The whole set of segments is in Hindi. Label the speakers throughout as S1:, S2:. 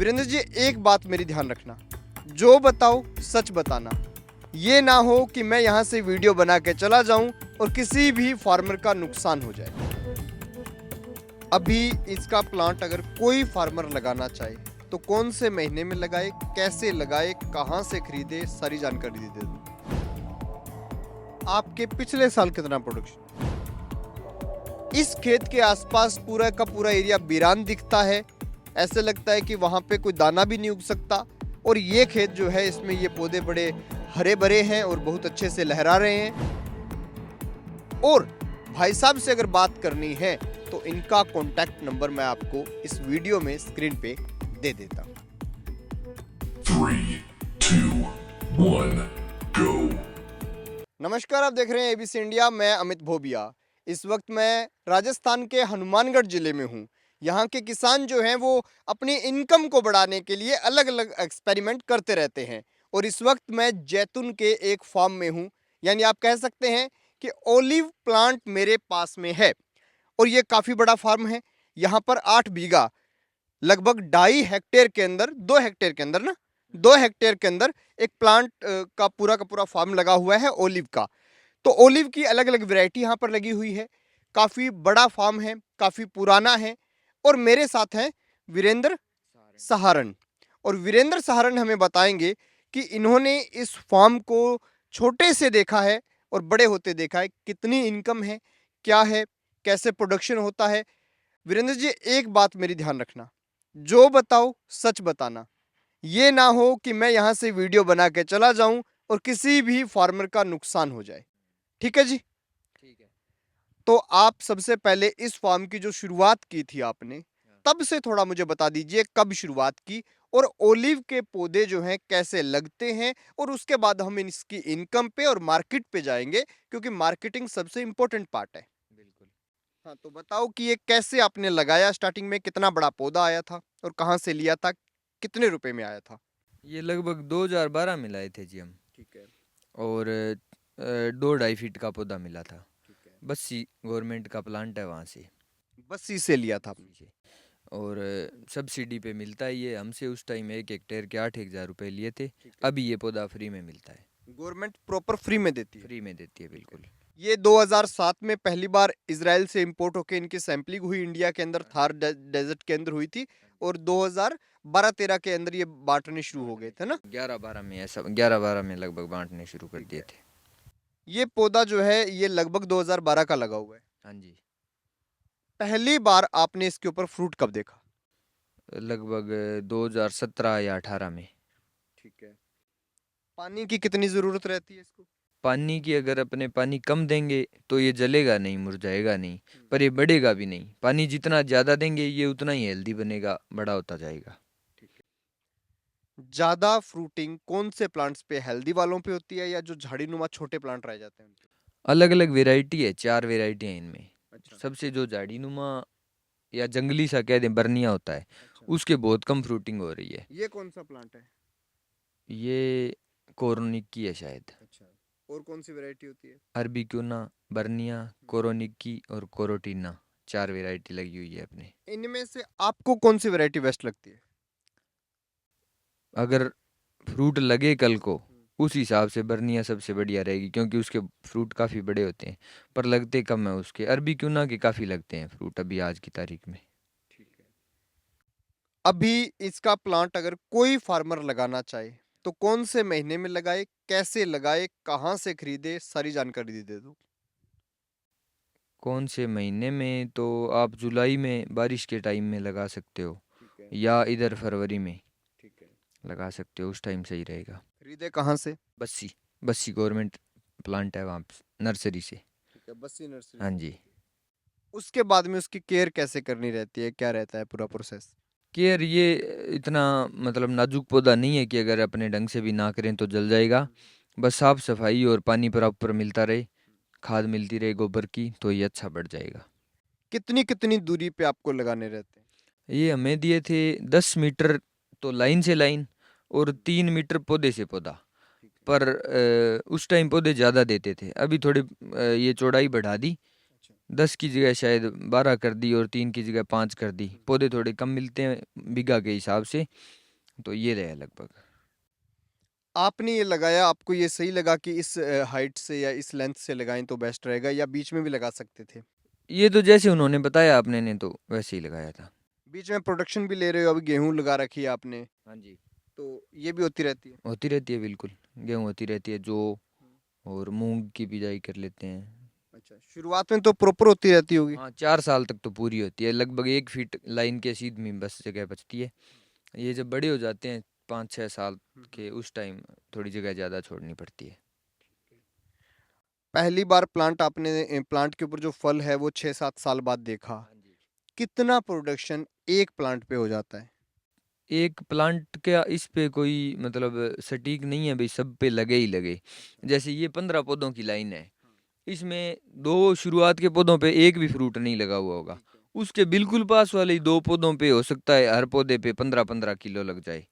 S1: वीरेंद्र जी, एक बात मेरी ध्यान रखना, जो बताओ सच बताना। ये ना हो कि मैं यहाँ से वीडियो बना के चला जाऊं और किसी भी फार्मर का नुकसान हो जाए। अभी इसका प्लांट अगर कोई फार्मर लगाना चाहे तो कौन से महीने में लगाए, कैसे लगाए, कहाँ से खरीदे, सारी जानकारी दे दूं। आपके पिछले साल कितना प्रोडक्शन? इस खेत के आसपास पूरा का पूरा एरिया वीरान दिखता है, ऐसे लगता है कि वहां पे कोई दाना भी नहीं उग सकता। और ये खेत जो है, इसमें ये पौधे बड़े हरे भरे हैं और बहुत अच्छे से लहरा रहे हैं। और भाई साहब से अगर बात करनी है तो इनका कॉन्टैक्ट नंबर मैं आपको इस वीडियो में स्क्रीन पे दे देता हूं।
S2: 3, 2, 1, go।
S1: नमस्कार, आप देख रहे हैं एबीसी इंडिया। मैं अमित भोबिया। इस वक्त मैं राजस्थान के हनुमानगढ़ जिले में हूँ। यहाँ के किसान जो हैं वो अपनी इनकम को बढ़ाने के लिए अलग अलग एक्सपेरिमेंट करते रहते हैं। और इस वक्त मैं जैतून के एक फार्म में हूँ, यानी आप कह सकते हैं कि ओलिव प्लांट मेरे पास में है। और ये काफ़ी बड़ा फार्म है। यहाँ पर 8 बीघा, लगभग 2.5 हेक्टेयर के अंदर, 2 हेक्टेयर के अंदर ना, 2 हेक्टेयर के अंदर एक प्लांट का पूरा फार्म लगा हुआ है ओलिव का। तो ओलिव की अलग अलग वैरायटी यहाँ पर लगी हुई है। काफ़ी बड़ा फार्म है, काफ़ी पुराना है। और मेरे साथ हैं वीरेंद्र सहारण। और वीरेंद्र सहारण हमें बताएंगे कि इन्होंने इस फार्म को छोटे से देखा है और बड़े होते देखा है, कितनी इनकम है, क्या है, कैसे प्रोडक्शन होता है। वीरेंद्र जी, एक बात मेरी ध्यान रखना, जो बताओ सच बताना। ये ना हो कि मैं यहाँ से वीडियो बना के चला जाऊं और किसी भी फार्मर का नुकसान हो जाए। ठीक है जी?
S3: ठीक है।
S1: तो आप सबसे पहले इस फार्म की जो शुरुआत की थी आपने, तब से थोड़ा मुझे बता दीजिए, कब शुरुआत की और ओलिव के पौधे जो हैं कैसे लगते हैं। और उसके बाद हम इसकी इनकम पे और मार्केट पे जाएंगे, क्योंकि मार्केटिंग सबसे इंपॉर्टेंट पार्ट है।
S3: बिल्कुल।
S1: हाँ, तो बताओ कि ये कैसे आपने लगाया, स्टार्टिंग में कितना बड़ा पौधा आया था और कहाँ से लिया था, कितने रुपए में आया था?
S3: ये लगभग 2012 में लाए थे जी हम।
S1: ठीक है।
S3: और 2-2.5 फीट का पौधा मिला था।
S1: ठीक है।
S3: बस्सी गवर्नमेंट का प्लांट है वहाँ से।
S1: बस्सी से लिया था आपने?
S3: से। और सब्सिडी पे मिलता है ये हमसे। उस टाइम 1 हेक्टेयर के 8,000 रुपये लिए थे।
S1: ठीक है।
S3: अभी ये पौधा फ्री में मिलता है।
S1: गवर्नमेंट प्रॉपर फ्री में देती है?
S3: फ्री में देती है बिल्कुल।
S1: ये 2007 में पहली बार इजराइल से इंपोर्ट होकर इनकी सैंपलिंग हुई, इंडिया के अंदर थार डेजर्ट के अंदर हुई थी। और 2012-13 के अंदर ये बांटने शुरू हो गए थे ना?
S3: 11-12 में, ऐसा 11-12 में लगभग बांटने शुरू कर दिए थे।
S1: ये पौधा जो है ये लगभग 2012 का लगा हुआ है।
S3: हाँ जी।
S1: पहली बार आपने इसके ऊपर फ्रूट कब देखा?
S3: लगभग 2017 या 18 में।
S1: ठीक है। पानी की कितनी जरूरत रहती है इसको?
S3: पानी की अगर अपने पानी कम देंगे तो ये जलेगा नहीं, मुरझाएगा नहीं, पर ये बढ़ेगा भी नहीं। पानी जितना ज़्यादा देंगे ये उतना ही हेल्दी बनेगा, बड़ा होता जाएगा।
S1: ठीक है। ज्यादा फ्रूटिंग कौन से प्लांट्स पे, हेल्दी वालों पे होती है या जो झाड़ी नुमा छोटे प्लांट रह जाते हैं उन पे?
S3: अलग अलग वेराइटी है, 4 वेराइटी हैं इनमें।
S1: अच्छा।
S3: सबसे जो झाड़ी नुमा या जंगली सा कह दें, बर्निया होता है,
S1: अच्छा।
S3: उसके बहुत कम फ्रूटिंग हो रही है।
S1: ये कौन सा प्लांट है?
S3: ये कोरोनिक की है शायद।
S1: अच्छा। और कौन सी वैरायटी होती है?
S3: अरबिक्यूना, बर्निया, कोरोनिक की और कोरोटीना, 4 वेराइटी लगी हुई है अपने।
S1: इनमें से आपको कौन सी वैरायटी बेस्ट लगती है?
S3: अगर फ्रूट लगे कल को, उस हिसाब से बर्निया सबसे बढ़िया रहेगी, क्योंकि उसके फ्रूट काफ़ी बड़े होते हैं, पर लगते कम है उसके। अरबी क्यों ना के काफ़ी लगते हैं फ्रूट अभी आज की तारीख में।
S1: ठीक है। अभी इसका प्लांट अगर कोई फार्मर लगाना चाहे तो कौन से महीने में लगाए, कैसे लगाए, कहाँ से खरीदे, सारी जानकारी दे दो।
S3: कौन से महीने में? तो आप जुलाई में बारिश के टाइम में लगा सकते हो,
S1: ठीक है।
S3: या इधर फरवरी में
S1: ठीक है।
S3: लगा सकते हो, उस टाइम सही रहेगा।
S1: खरीदे कहाँ से?
S3: बस्सी, बस्सी गवर्नमेंट प्लांट है वहाँ नर्सरी से।
S1: ठीक है, बस्सी नर्सरी
S3: हाँ
S1: से।
S3: जी।
S1: उसके बाद में उसकी केयर कैसे करनी रहती है, क्या रहता है पूरा प्रोसेस?
S3: केयर ये इतना मतलब नाजुक पौधा नहीं है कि अगर अपने ढंग से भी ना करें तो जल जाएगा। बस साफ सफाई और पानी प्रॉपर मिलता रहे, खाद मिलती रहे गोबर की, तो ये अच्छा बढ़ जाएगा।
S1: कितनी कितनी दूरी पे आपको लगाने रहते हैं?
S3: ये हमें दिए थे 10 मीटर, तो लाइन से लाइन, और 3 मीटर पौधे से पौधा।
S1: ठीक है।
S3: पर उस टाइम पौधे ज़्यादा देते थे, अभी थोड़े ये चौड़ाई बढ़ा दी,
S1: अच्छा।
S3: 10 की जगह शायद 12 कर दी और 3 की जगह 5 कर दी। पौधे थोड़े कम मिलते हैं बीघा के हिसाब से, तो ये रहे लगभग।
S1: आपने ये लगाया, आपको ये सही लगा कि इस हाइट से या इस लेंथ से लगाएं तो बेस्ट रहेगा, या बीच में भी लगा सकते थे?
S3: ये तो जैसे उन्होंने बताया आपने ने तो वैसे ही लगाया था।
S1: बीच में प्रोडक्शन भी ले रहे हो, अभी गेहूं लगा रखी है आपने,
S3: हाँ जी।
S1: तो ये भी होती रहती है?
S3: होती रहती है बिल्कुल, गेहूँ होती रहती है, जौ और मूंग की बिजाई कर लेते हैं।
S1: अच्छा, शुरुआत में तो प्रॉपर होती रहती होगी।
S3: हाँ, 4 साल तक तो पूरी होती है, लगभग 1 फीट लाइन के सीध में बस जगह बचती है। ये जब बड़े हो जाते हैं 5-6 साल के, उस टाइम थोड़ी जगह ज़्यादा छोड़नी पड़ती है।
S1: पहली बार प्लांट आपने प्लांट के ऊपर जो फल है वो 6-7 साल बाद देखा,
S3: हाँ जी।
S1: कितना प्रोडक्शन एक प्लांट पे हो जाता है?
S3: एक प्लांट का इस पे कोई मतलब सटीक नहीं है भाई, सब पे लगे ही लगे।
S1: अच्छा।
S3: जैसे ये 15 पौधों की लाइन है, इसमें 2 शुरुआत के पौधों पे एक भी फ्रूट नहीं लगा हुआ होगा।
S1: ठीक है।
S3: उसके बिल्कुल पास वाले ही 2 पौधों पे हो सकता है हर पौधे पे 15-15 किलो लग जाए,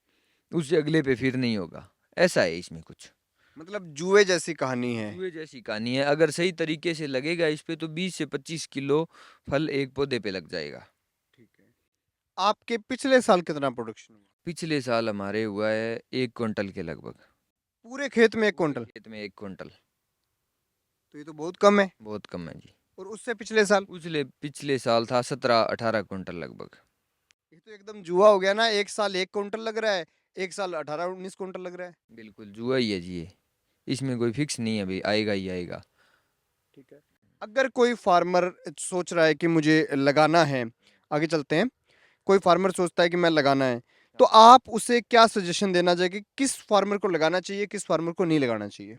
S3: उससे अगले पे फिर नहीं होगा। ऐसा है इसमें कुछ।
S1: मतलब जुए जैसी कहानी है।
S3: जुए जैसी कहानी है, अगर सही तरीके से लगेगा इस पे तो 20 से 25 किलो फल एक पौधे पे लग जाएगा।
S1: ठीक है। आपके पिछले साल कितना प्रोडक्शन हुआ?
S3: पिछले साल हमारे हुआ है 1 क्विंटल के लगभग।
S1: पूरे खेत में 1 क्विंटल?
S3: पूरे खेत में 1 क्विंटल।
S1: तो ये तो बहुत कम है।
S3: बहुत कम है जी।
S1: और उससे पिछले साल?
S3: पिछले साल था 17-18 क्विंटल लगभग।
S1: ये तो एकदम जुआ हो गया ना, एक साल 1 क्विंटल लग रहा है, एक साल 18-19 क्विंटल लग रहा है।
S3: बिल्कुल जुआ ही है जी ये, इसमें कोई फिक्स नहीं है भाई, आएगा ही आएगा।
S1: ठीक है। अगर कोई फार्मर सोच रहा है कि मुझे लगाना है, आगे चलते हैं, कोई फार्मर सोचता है कि मैं लगाना है, तो आप उसे क्या सजेशन देना चाहिए कि किस फार्मर को लगाना चाहिए, किस फार्मर को नहीं लगाना चाहिए?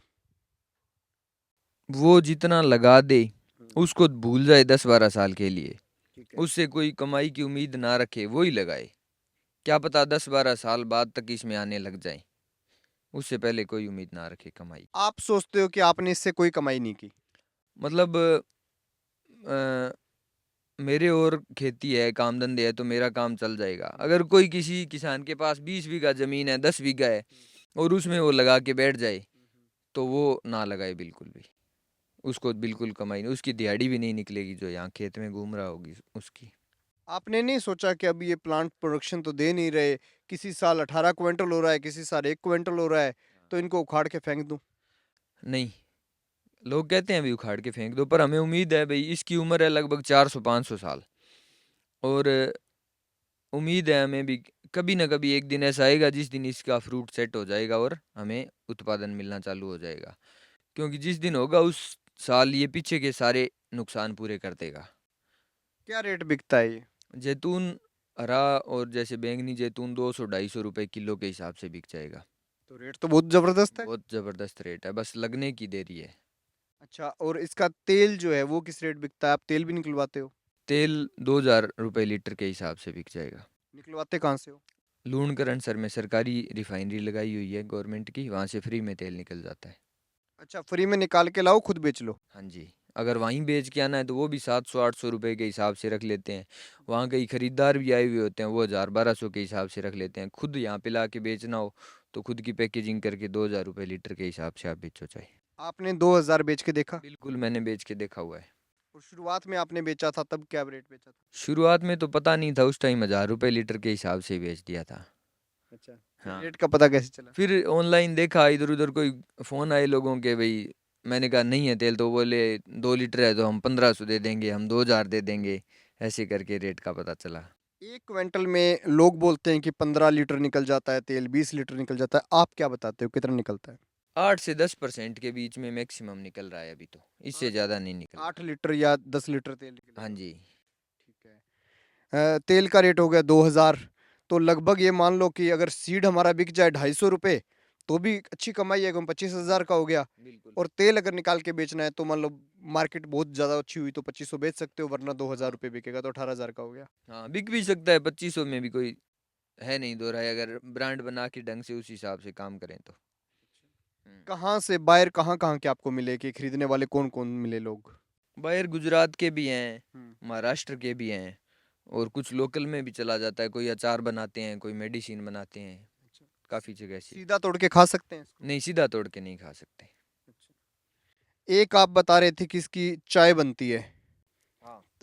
S3: वो जितना लगा दे
S1: हम्म,
S3: उसको भूल जाए 10-12 साल के लिए,
S1: ठीक है।
S3: उससे कोई कमाई की उम्मीद ना रखे, वो ही लगाए। क्या पता 10-12 साल बाद तक इसमें आने लग जाए, उससे पहले कोई उम्मीद ना रखे कमाई की।
S1: आप सोचते हो कि आपने इससे कोई कमाई नहीं की?
S3: मतलब मेरे और खेती है, काम धंधे है, तो मेरा काम चल जाएगा। अगर कोई किसी किसान के पास 20 बीघा जमीन है, 10 बीघा है और उसमें वो लगा के बैठ जाए, तो वो ना लगाए बिल्कुल भी। उसको बिल्कुल कमाई नहीं, उसकी दिहाड़ी भी नहीं निकलेगी जो यहाँ खेत में घूम रहा होगी उसकी।
S1: आपने नहीं सोचा कि अभी ये प्लांट प्रोडक्शन तो दे नहीं रहे, किसी साल 18 क्विंटल हो रहा है, किसी साल 1 क्विंटल हो रहा है, तो इनको उखाड़ के फेंक दूं?
S3: नहीं, लोग कहते हैं भी उखाड़ के फेंक दो, पर हमें उम्मीद है भाई, इसकी उम्र है लगभग 400-500 साल, और उम्मीद है हमें भी कभी ना कभी एक दिन ऐसा आएगा जिस दिन इसका फ्रूट सेट हो जाएगा और हमें उत्पादन मिलना चालू हो जाएगा। क्योंकि जिस दिन होगा उस साल ये पीछे के सारे नुकसान पूरे कर देगा।
S1: क्या रेट बिकता है ये?
S3: जैतून हरा और जैसे बैंगनी जैतून 200-250 रुपए किलो के हिसाब से बिक जाएगा।
S1: तो रेट तो बहुत जबरदस्त है।
S3: बहुत ज़बरदस्त रेट है, बस लगने की देरी है।
S1: अच्छा, और इसका तेल जो है वो किस रेट बिकता है? आप तेल भी निकलवाते हो?
S3: तेल 2000 रुपए लीटर के हिसाब से बिक जाएगा।
S1: निकलवाते कहाँ से हो?
S3: लूणकरण में सरकारी रिफाइनरी लगाई हुई है गवर्नमेंट की, वहाँ से फ्री में तेल निकल जाता है।
S1: अच्छा, फ्री में निकाल के लाओ, खुद बेच लो?
S3: हाँ जी, अगर वहीं बेच के आना है तो वो भी 700-800 रुपए के हिसाब से रख लेते हैं। वहाँ कई खरीदार भी आए हुए होते हैं, वो 1000-1200 के हिसाब से रख लेते हैं। खुद यहाँ पे ला के बेचना हो तो खुद की पैकेजिंग करके 2000 रुपए लीटर के हिसाब से आप बेचो चाहे।
S1: आपने 2000 बेच के देखा?
S3: बिल्कुल, मैंने बेच के देखा हुआ है।
S1: और शुरुआत में आपने बेचा था तब क्या रेट बेचा था?
S3: शुरुआत में तो पता नहीं था, उस टाइम 1000 रुपए लीटर के हिसाब से ही बेच दिया था।
S1: अच्छा, फिर
S3: हाँ,
S1: रेट का पता कैसे चला?
S3: फिर ऑनलाइन देखा, इधर उधर कोई फ़ोन आए लोगों के भाई, मैंने कहा नहीं है तेल, तो बोले 2 लीटर है तो हम 1500 दे देंगे, हम 2000 दे देंगे। ऐसे करके रेट का पता चला।
S1: 1 क्विंटल में लोग बोलते हैं कि 15 लीटर निकल जाता है तेल, 20 लीटर निकल जाता है, आप क्या बताते हो कितना निकलता है?
S3: 8 से 10% के बीच में मैक्सिमम निकल रहा है अभी तो, इससे
S1: आठ
S3: ज़्यादा नहीं निकल रहा।
S1: 8 लीटर या 10 लीटर तेल
S3: हाँ
S1: निकलेगा?
S3: जी।
S1: ठीक है। तेल का रेट हो गया 2000, तो लगभग ये मान लो कि अगर सीड हमारा बिक जाए 250 रुपये, तो भी अच्छी कमाई है, 25,000 का हो गया।
S3: बिल्कुल।
S1: और तेल अगर निकाल के बेचना है तो मान लो मार्केट बहुत ज़्यादा अच्छी हुई तो 2500 बेच सकते हो, वरना 2000 रुपये बिकेगा तो 18,000 का हो गया।
S3: हाँ, बिक भी सकता है 2500 में भी, कोई है नहीं दो राय, अगर ब्रांड बना के ढंग से उस हिसाब से काम करें तो। हम्म।
S1: कहाँ से बायर, कहाँ कहाँ के आपको मिले कि खरीदने वाले कौन कौन मिले लोग?
S3: बाहर गुजरात के भी हैं,
S1: हम्म।
S3: महाराष्ट्र के भी हैं, और कुछ लोकल में भी चला जाता है, कोई अचार बनाते हैं, कोई मेडिसिन बनाते हैं।
S1: अच्छा,
S3: काफ़ी जगह से।
S1: सीधा तोड़ के खा सकते हैं इसको?
S3: नहीं, सीधा तोड़ के नहीं खा सकते।
S1: अच्छा। एक आप बता रहे थे कि इसकी चाय बनती है।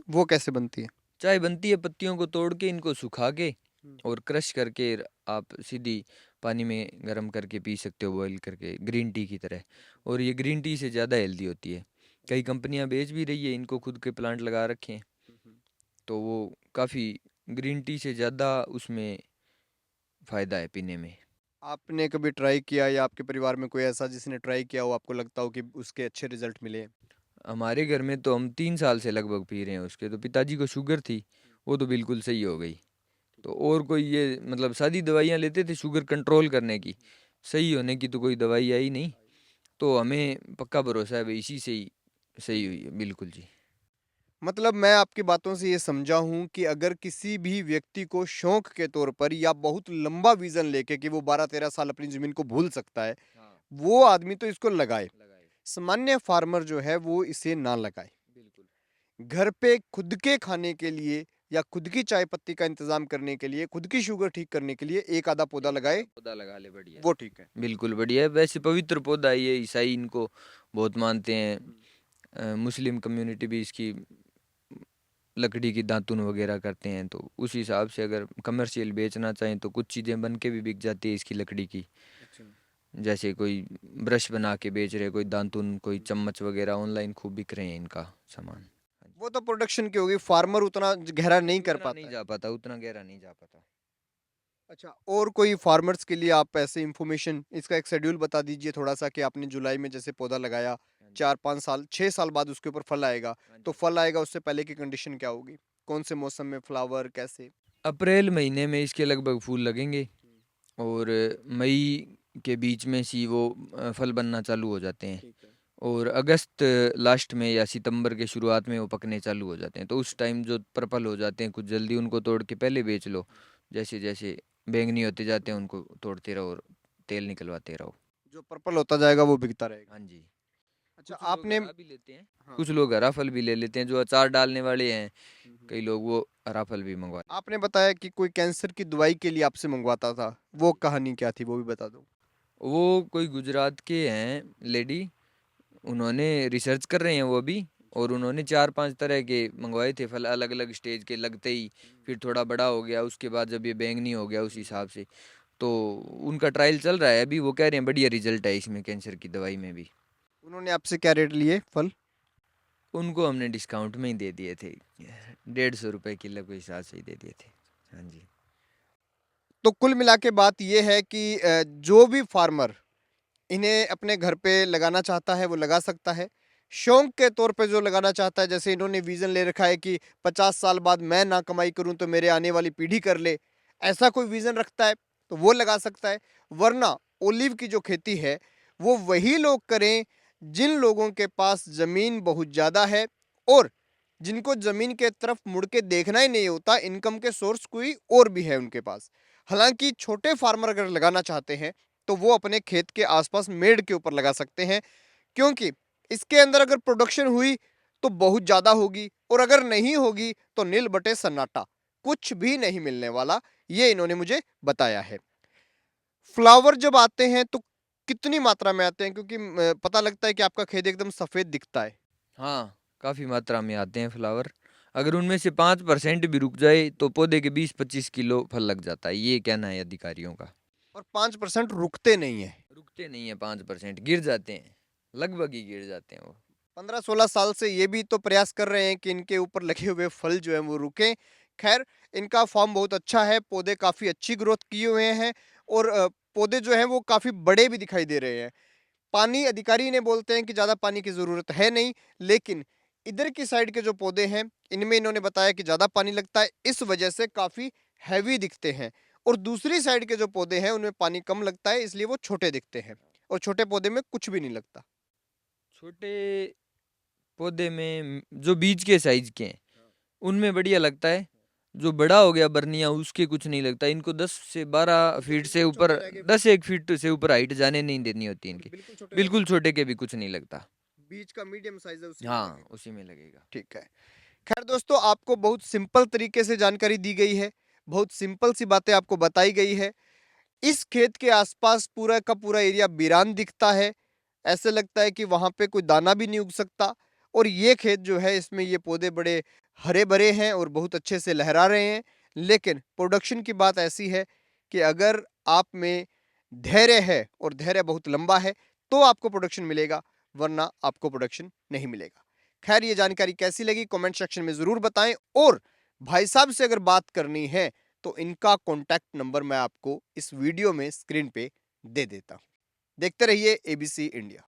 S1: वो कैसे बनती है?
S3: चाय बनती है पत्तियों को तोड़ के, इनको सुखा के और क्रश करके आप सीधी पानी में गर्म करके पी सकते हो, बॉईल करके, ग्रीन टी की तरह। और ये ग्रीन टी से ज़्यादा हेल्दी होती है। कई कंपनियां बेच भी रही है इनको, खुद के प्लांट लगा रखे हैं, तो वो काफ़ी ग्रीन टी से ज़्यादा उसमें फ़ायदा है पीने में।
S1: आपने कभी ट्राई किया या आपके परिवार में कोई ऐसा जिसने ट्राई किया हो, आपको लगता हो कि उसके अच्छे रिजल्ट मिले हैं?
S3: हमारे घर में तो हम 3 साल से लगभग पी रहे हैं उसके। तो पिताजी को शुगर थी, वो तो बिल्कुल सही हो गई। तो और कोई ये मतलब सादी दवाइयाँ लेते थे शुगर कंट्रोल करने की, सही होने की तो कोई दवाई आई नहीं। तो हमें पक्का भरोसा है भाई इसी से ही सही हुई है, बिल्कुल जी।
S1: मतलब मैं आपकी बातों से ये समझा हूँ कि अगर किसी भी व्यक्ति को शौक के तौर पर या बहुत लंबा विजन लेके कि वो 12-13 साल अपनी ज़मीन को भूल सकता है,
S3: हाँ,
S1: वो आदमी तो इसको लगाए।
S3: लगाए,
S1: सामान्य फार्मर जो है वो इसे ना लगाए।
S3: बिल्कुल।
S1: घर पे खुद के खाने के लिए या खुद की चाय पत्ती का इंतज़ाम करने के लिए, खुद की शुगर ठीक करने के लिए एक आधा पौधा
S3: एक आधा
S1: लगाए,
S3: पौधा लगा ले, बढ़िया
S1: वो
S3: है।
S1: ठीक है।
S3: बिल्कुल बढ़िया है, वैसे पवित्र पौधा है ये, ईसाई इनको बहुत मानते हैं। मुस्लिम कम्युनिटी भी इसकी लकड़ी की दातुन वगैरह करते हैं। तो उस हिसाब से अगर कमर्शियल बेचना चाहें तो कुछ चीज़ें बन के भी बिक जाती है इसकी लकड़ी की।
S1: अच्छा।
S3: जैसे कोई ब्रश बना के बेच रहे, कोई दातुन, कोई चम्मच वगैरह, ऑनलाइन खूब बिक रहे हैं इनका सामान। हाँ जी।
S1: वो तो प्रोडक्शन की होगी, फार्मर उतना गहरा नहीं कर
S3: उतना नहीं
S1: पाता है।
S3: जा पाता, उतना गहरा नहीं जा पाता।
S1: अच्छा, और कोई फार्मर्स के लिए आप ऐसे इन्फॉर्मेशन, इसका एक शेड्यूल बता दीजिए थोड़ा सा कि आपने जुलाई में जैसे पौधा लगाया,
S3: हाँ जी।
S1: 4-5 साल 6 साल बाद उसके ऊपर फल आएगा,
S3: हाँ
S1: तो
S3: जी।
S1: फल आएगा उससे पहले की कंडीशन क्या होगी? कौन से मौसम में फ्लावर कैसे?
S3: अप्रैल महीने में इसके लगभग फूल लगेंगे और मई के बीच में से वो फल बनना चालू हो जाते हैं।
S1: ठीक है।
S3: और अगस्त लास्ट में या सितंबर के शुरुआत में वो पकने चालू हो जाते हैं। तो उस टाइम जो पर्पल हो जाते हैं कुछ जल्दी, उनको तोड़ के पहले बेच लो। जैसे जैसे बैंगनी होते जाते हैं उनको तोड़ते रहो और तेल निकलवाते रहो।
S1: जो पर्पल होता जाएगा वो बिकता रहेगा।
S3: हाँ जी।
S1: अच्छा
S3: कुछ लोग
S1: आपने।
S3: हरा भी लेते हैं,
S1: हाँ।
S3: कुछ लोग हरा फल भी ले लेते हैं, जो अचार डालने वाले हैं।
S1: हम्म।
S3: कई लोग वो हरा फल भी मंगवा लेते
S1: आपने बताया कि कोई कैंसर की दवाई के लिए आपसे मंगवाता था, वो कहानी क्या थी वो भी बता दो।
S3: हैं। वो कोई गुजरात के हैं लेडी, उन्होंने रिसर्च कर रहे हैं वो भी। और उन्होंने 4-5 तरह के मंगवाए थे फल, अलग अलग स्टेज के लगते ही। फिर थोड़ा बड़ा हो गया, उसके बाद जब ये बैंगनी हो गया उस हिसाब से। तो उनका ट्रायल चल रहा है अभी, वो कह रहे हैं बढ़िया रिजल्ट है इसमें कैंसर की दवाई में भी।
S1: उन्होंने आपसे क्या रेट लिए फल?
S3: उनको हमने डिस्काउंट में ही दे दिए थे, 150 रुपये किलो के हिसाब से ही दे दिए थे। हाँ जी।
S1: तो कुल मिला के बात ये है कि जो भी फार्मर इन्हें अपने घर पे लगाना चाहता है वो लगा सकता है। शौक के तौर पे जो लगाना चाहता है, जैसे इन्होंने विज़न ले रखा है कि 50 साल बाद मैं ना कमाई करूँ तो मेरे आने वाली पीढ़ी कर ले, ऐसा कोई विज़न रखता है तो वो लगा सकता है। वरना ओलिव की जो खेती है वो वही लोग करें जिन लोगों के पास ज़मीन बहुत ज़्यादा है और जिनको ज़मीन के तरफ मुड़ के देखना ही नहीं होता, इनकम के सोर्स कोई और भी है उनके पास। हालाँकि छोटे फार्मर अगर लगाना चाहते हैं तो वो अपने खेत के आसपास मेड़ के ऊपर लगा सकते हैं, क्योंकि इसके अंदर अगर प्रोडक्शन हुई तो बहुत ज़्यादा होगी और अगर नहीं होगी तो नील बटे सन्नाटा, कुछ भी नहीं मिलने वाला, ये इन्होंने मुझे बताया है। फ्लावर जब आते हैं तो कितनी मात्रा में आते हैं, क्योंकि पता लगता है कि आपका खेत एकदम सफ़ेद दिखता है।
S3: हाँ, काफ़ी मात्रा में आते हैं फ्लावर। अगर उनमें से 5% भी रुक जाए तो पौधे के 20-25 किलो फल लग जाता है, ये कहना है अधिकारियों का।
S1: और 5% रुकते नहीं है।
S3: रुकते नहीं है, 5% गिर जाते हैं, लगभग ही गिर जाते हैं वो।
S1: 15-16 साल से ये भी तो प्रयास कर रहे हैं कि इनके ऊपर लगे हुए फल जो है वो रुकें। खैर, इनका फॉर्म बहुत अच्छा है, पौधे काफ़ी अच्छी ग्रोथ किए हुए हैं और पौधे जो हैं वो काफ़ी बड़े भी दिखाई दे रहे हैं। पानी अधिकारी ने बोलते हैं कि ज़्यादा पानी की ज़रूरत है नहीं, लेकिन इधर की साइड के जो पौधे हैं इनमें इन्होंने बताया कि ज़्यादा पानी लगता है, इस वजह से काफ़ी हैवी दिखते हैं। और दूसरी साइड के जो पौधे हैं उनमें पानी कम लगता है, इसलिए वो छोटे दिखते हैं और छोटे पौधे में कुछ भी नहीं लगता।
S3: छोटे पौधे में जो बीज के साइज के हैं उनमें बढ़िया लगता है। जो बड़ा हो गया बर्निया, उसके कुछ नहीं लगता। इनको 10 से 12 फीट से
S1: बिल्कुल
S3: ऊपर,
S1: छोटे रह गए,
S3: 10-1 फीट से ऊपर हाइट जाने नहीं देनी होती इनकी।
S1: बिल्कुल छोटे रह
S3: बिल्कुल
S1: गए।
S3: छोटे के भी कुछ नहीं लगता।
S1: बीज का मीडियम साइज है, उसी में
S3: हाँ,
S1: लगेगा।
S3: उसी में लगेगा।
S1: ठीक है। खैर दोस्तों, आपको बहुत सिंपल तरीके से जानकारी दी गई है, बहुत सिंपल सी बातें आपको बताई गई है। इस खेत के आसपास पूरा का पूरा एरिया वीरान दिखता है, ऐसे लगता है कि वहां पे कोई दाना भी नहीं उग सकता। और ये खेत जो है इसमें ये पौधे बड़े हरे भरे हैं और बहुत अच्छे से लहरा रहे हैं। लेकिन प्रोडक्शन की बात ऐसी है कि अगर आप में धैर्य है और धैर्य बहुत लंबा है तो आपको प्रोडक्शन मिलेगा, वरना आपको प्रोडक्शन नहीं मिलेगा। खैर, ये जानकारी कैसी लगी कमेंट सेक्शन में जरूर बताएं। और भाई साहब से अगर बात करनी है तो इनका कॉन्टैक्ट नंबर मैं आपको इस वीडियो में स्क्रीन पे दे देता हूं। देखते रहिए एबीसी इंडिया।